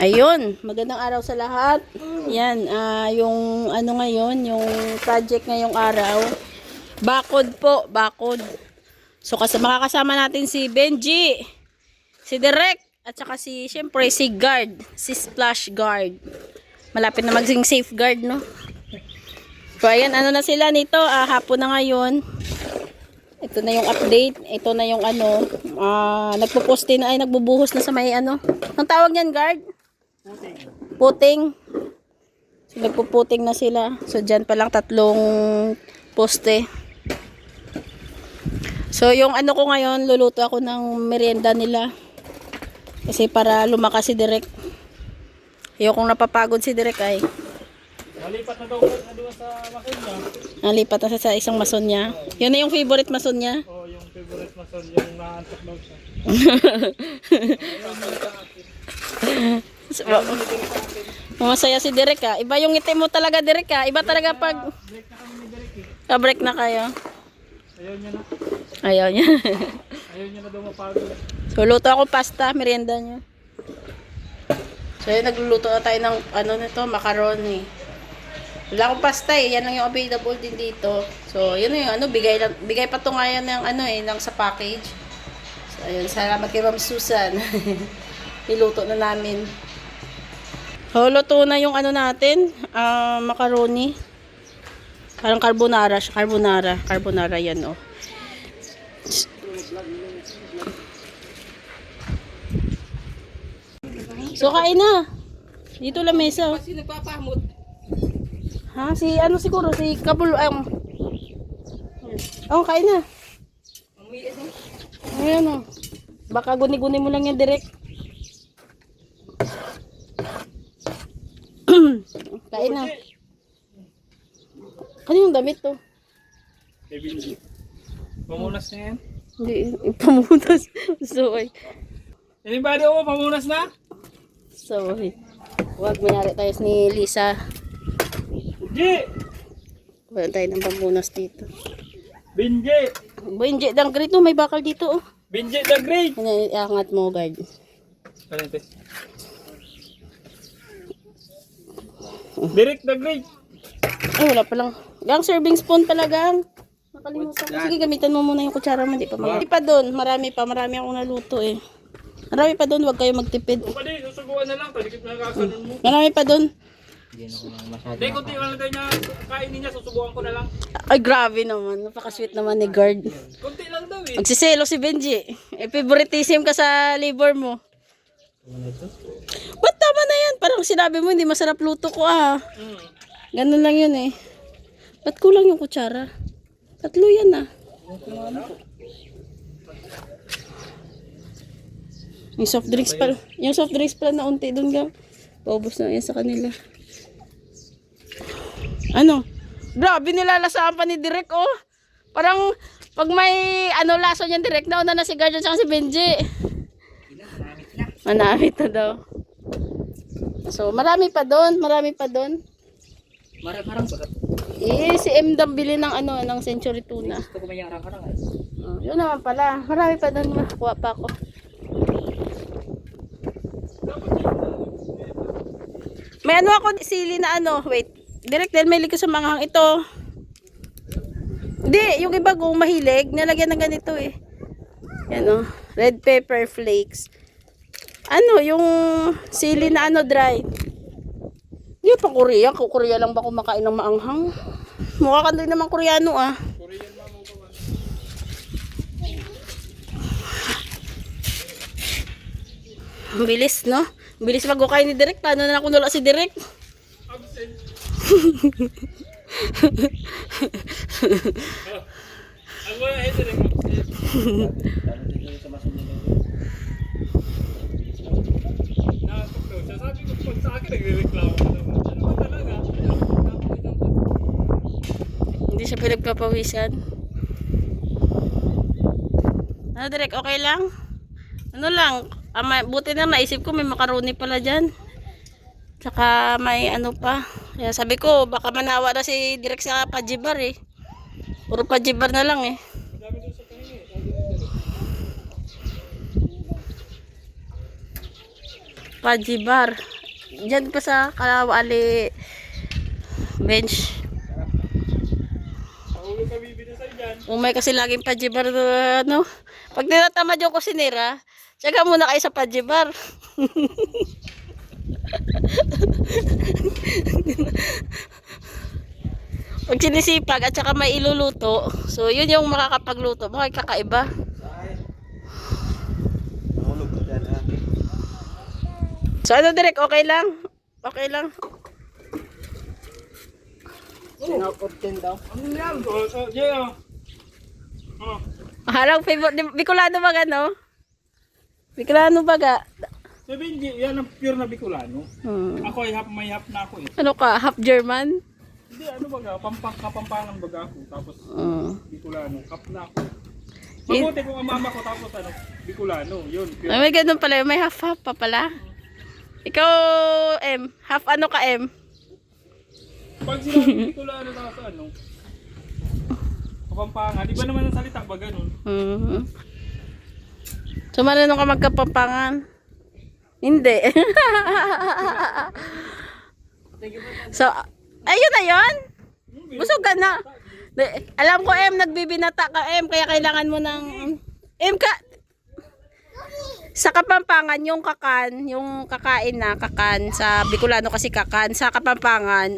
Ayun, magandang araw sa lahat. Yan, yung ano ngayon, yung project ngayong araw. Bakod po, bakod. So makakasama natin si Benji, si Derek, at saka syempre si Guard, si Splash Guard. Malapit na maging safeguard, no? So ayan, ano na sila nito, hapon na ngayon. Ito na yung update, ito na yung ano, nagpo-poste na, ay nagbubuhos na sa may ano. Ang tawag niyan, Guard? Puting. So, nagpuputing na sila. So, dyan pa lang 3 poste. So, yung ano ko ngayon, luluto ako ng merienda nila. Kasi para lumakas si Direk. Ayokong napapagod si Direk ay. Nalipat na daw doon sa mason niya. Nalipat na sa isang mason niya. Yun na yung favorite mason niya. Oo, yung favorite mason, yung naantok daw siya. Masaya si Derek ha. Iba yung ngiti mo talaga, Derek ha. Iba talaga pag Break na kami ni Derek eh. break na kayo. Ayaw niya na. Ayaw niya. Ayaw niya na daw mapagod. So luto ako pasta, merienda niya. So yun, nagluluto na tayo ng ano nito, macaroni. Wala akong pasta eh. Yan lang yung available din dito. So yun yung ano, bigay pa to ngayon ng ano eh, ng sa package. So ayun, salamat kay Ma'am Susan. Niluto na namin. So, luto na yung ano natin, macaroni. Parang carbonara siya, carbonara yan oh. So, kain na. Dito lang mesa. Kasi nagpapamot. Ha? Si ano siguro, si Kabul, oh, kain na. Ayan oh. Baka guni-guni mo lang yan direct. Kain na. Ano yung damit to? Baby, pamunas na yan. Hindi, pamunas. Sorry. Anybody pamunas na? Sorry. Huwag mayari tayo ni Lisa. Benji! Wala tayo ng pamunas dito. Benji! Benji, dang grito, may bakal dito oh. Benji the Great! Ano, iangat mo guard. Ano ito? Derek the Great! Ay, wala pa lang. Gang serving spoon pala, gang. Nakalimutan ko. Sige, gamitan mo muna yung kutsara mo. Marami pa doon. Marami akong naluto eh. Marami pa doon. Huwag kayo magtipid. O pali, susubuan na lang. Talikip na kakasanon mo. Marami pa doon. Hindi, kunti lang tayo niya. Kainin niya, susubuan ko na lang. Ay, grabe naman. Napaka-sweet naman ni guard. Kunti lang daw eh. Magsiselo si Benji. Eh, favoritism ka sa labor mo. Ba't tama na yan? Parang sinabi mo, hindi masarap luto ko ah. Ganun lang yun eh. Ba't kulang yung kutsara? 3 yan ah. Yung soft drinks pala na unti dun ga. Paubos na yan sa kanila. Ano? Grabe nilalasaan pa ni Direk oh. Parang pag may ano laso niyan Direk, nauna na si Guardian sa si Benji. Manamit na daw. So marami pa doon. Marang-harang ba? Si M daw bili ng ano, ng century tuna. Gusto ko may harang-harang eh. Oh, yun naman pala. Marami pa doon, makuha pa ako. May ano ako sili na ano, wait. Direct dahil may likas sa manghang ito. Hindi, yung iba kung mahilig, nalagyan ng ganito eh. Yan oh, red pepper flakes. Ano, yung sili na ano, dry. Hindi pa Korea. Korea lang ba kumakain ng maanghang? Mukha ka din naman Koreano ah. Ang bilis no? Ang bilis mag-ukay ni Direk. Paano na ako nula si Direk? Absent. Ang wala eh, Derek. Nakatok daw siya. Sabi ko pag sa akin, nagre-reklamo ka naman. Ano ba talaga? Hindi siya pinagpapawisan. Ano Direk, okay lang? Ano lang, buti na naisip ko may macaroni pala dyan. Tsaka may ano pa. Kaya sabi ko, baka manawa na si Direk sa pajibar eh. Puro pajibar na lang eh. Fudgy bar. Diyan pa sa Kalawali bench. Paulo ka bibili sa'yo dyan. Umay kasi laging fudgy bar, ano. Pag tinatamad yung kusinera, tsaga muna kayo sa fudgy bar. Pag sinisipag at saka may iluluto, so yun yung makakapagluto. Mga kakaiba. So ano direct, okay lang? Okay lang. Sinapot din daw. Ano yan? Jay, oh. Oh. Halang favorite, Bicolano ba gano? Bicolano ba ga? Si Benji, yan ang pure na Bicolano. Ako ay may half na ako eh. Ano ka, half German? Hindi, ano baga, kapampangan baga ako. Tapos Bicolano, kap na ako. Mabuti kung ang mama ko tapos ano, Bicolano, yun. Pure. Ay, may ganun pala, may half-half pa pala. Ikaw, M, half ano ka, M? Pag sinabi Bicolano tapos ano, kapampangan, di ba naman ang salita ba ganun? So, marunong ka magkapampangan? Hindi. So, ayun na yun. Busog ka na. Alam ko, M, nagbibinata ka, M, kaya kailangan mo ng... M, sa Kapampangan, yung kakan, yung kakain na kakan, sa Bicolano kasi kakan, sa Kapampangan,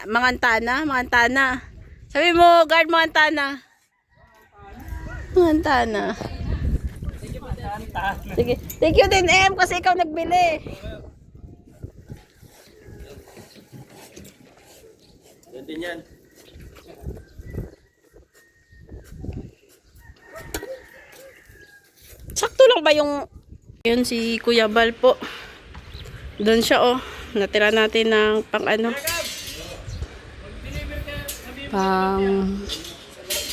mangantana. Sabi mo, guard, mangantana. Mangantana. Sige. Thank you din, M, kasi ikaw nagbili. Yan din yan. Sakto lang ba yung... Yun si Kuya Bal po. Doon siya, oh. Natira natin ng pang ano. Pang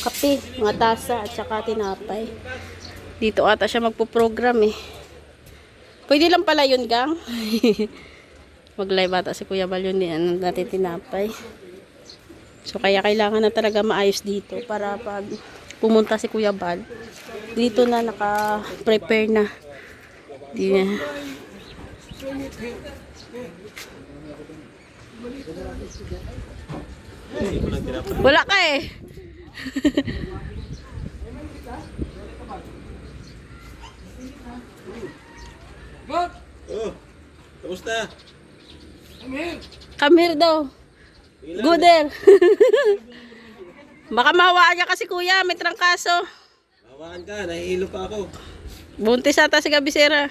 kape, mga tasa at saka tinapay. Dito ata siya magpo-program eh. Pwede lang pala yun, gang. Mag-live ata si Kuya Bal yun din. Ano natin tinapay. So kaya kailangan na talaga maayos dito para pag pumunta si Kuya Bal, dito na naka-prepare na. Di na. Wala ka eh. Oh, kamusta? Come here daw. Go there. Baka mahawaan niya kasi kuya, may trangkaso. Hawaan ka, nahihilo pa ako. Buntis ata si Gabisera.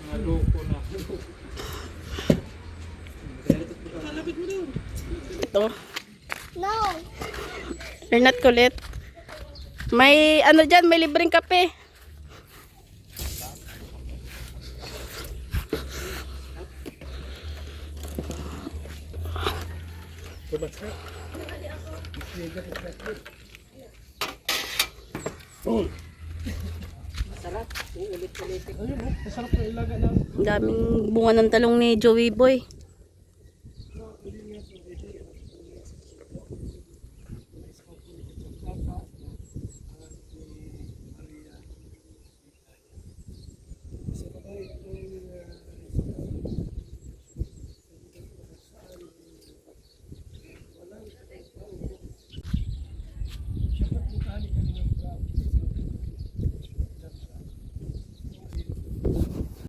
Naloko na. Kalapit mo daw. Ito. No. You're not kulit. May ano dyan, may libreng kape. Masarap na ilaga na. Ang daming bunga ng talong ni Joey Boy.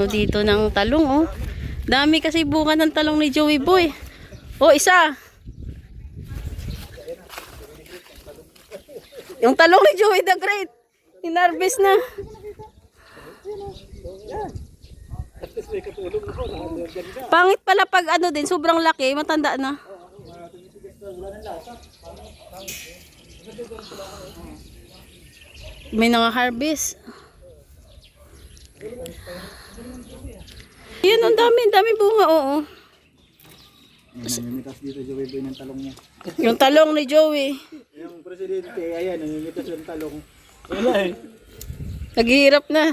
Dito ng talong, oh. Dami kasi bunga ng talong ni Joey Boy. Oh, isa. Yung talong ni Joey the Great. Inarbis na. Pangit pala pag ano din, sobrang laki, matanda na. May nang-harvest. Yun, ang dami bunga, oo. Namimitas dito Joey Boy ng talong niya. Yung talong ni Joey. Yung presidente, ayan, namimitas yung talong. Wala eh. Naghihirap na.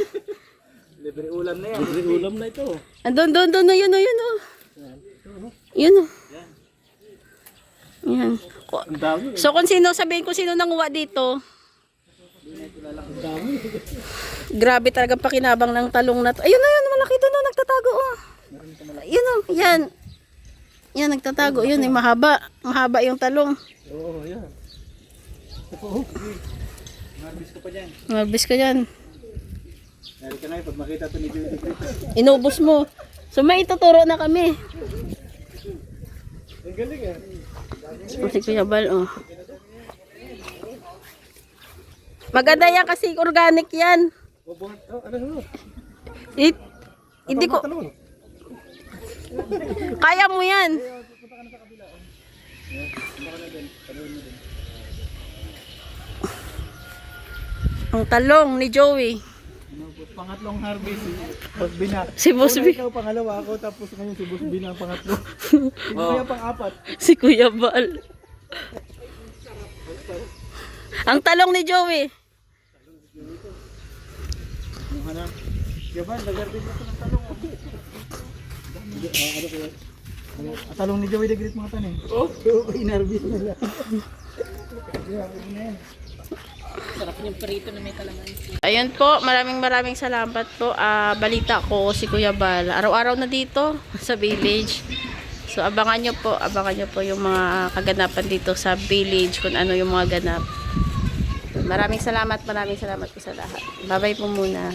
Libre ulam na yan. Libre ulam na ito. Andun, yun, oh. Yun, oh. Yan. Ang dami. So, kung sino, sabihin ko sino nanguha dito. Ang dami. Grabe talaga pakinabang ng talong na to. Ayun na yun, malaki doon, oh, nagtatago. Oh. Yun oh, yan. Yan, nagtatago. Yun, mahaba. Mahaba yung talong. Oo, yan. Oo. Marbis ko pa dyan. Marbis ka dyan. Dari ka na pag makita ito ni Judy. Inubos mo. So may ituturo na kami. Ang galing eh. O, si Kuya Bal, oh. Maganda yan kasi organic yan. Ano? Hindi ko... Kaya mo yan. Ang talong ni Joey. Pangatlong harvest, Boss Bina. Si Boss Una, Bina. ikaw pangalawa ako, tapos ngayon si Boss Bina ang pangatlo. Kaya pang-apat. Si Kuya Bal. Ang talong ni Joey. Yung ano? Yaban, nag-harvest ako ng talong. Ano kaya? Talong ni Joey Degrit mga tanin. Oh, in-harvest nila. Ayun po, maraming salamat po. Balita ko si Kuya Bal. Araw-araw na dito sa village. So abangan nyo po yung mga kaganapan dito sa village, kung ano yung mga ganap. Maraming salamat po sa lahat. Bye-bye po muna.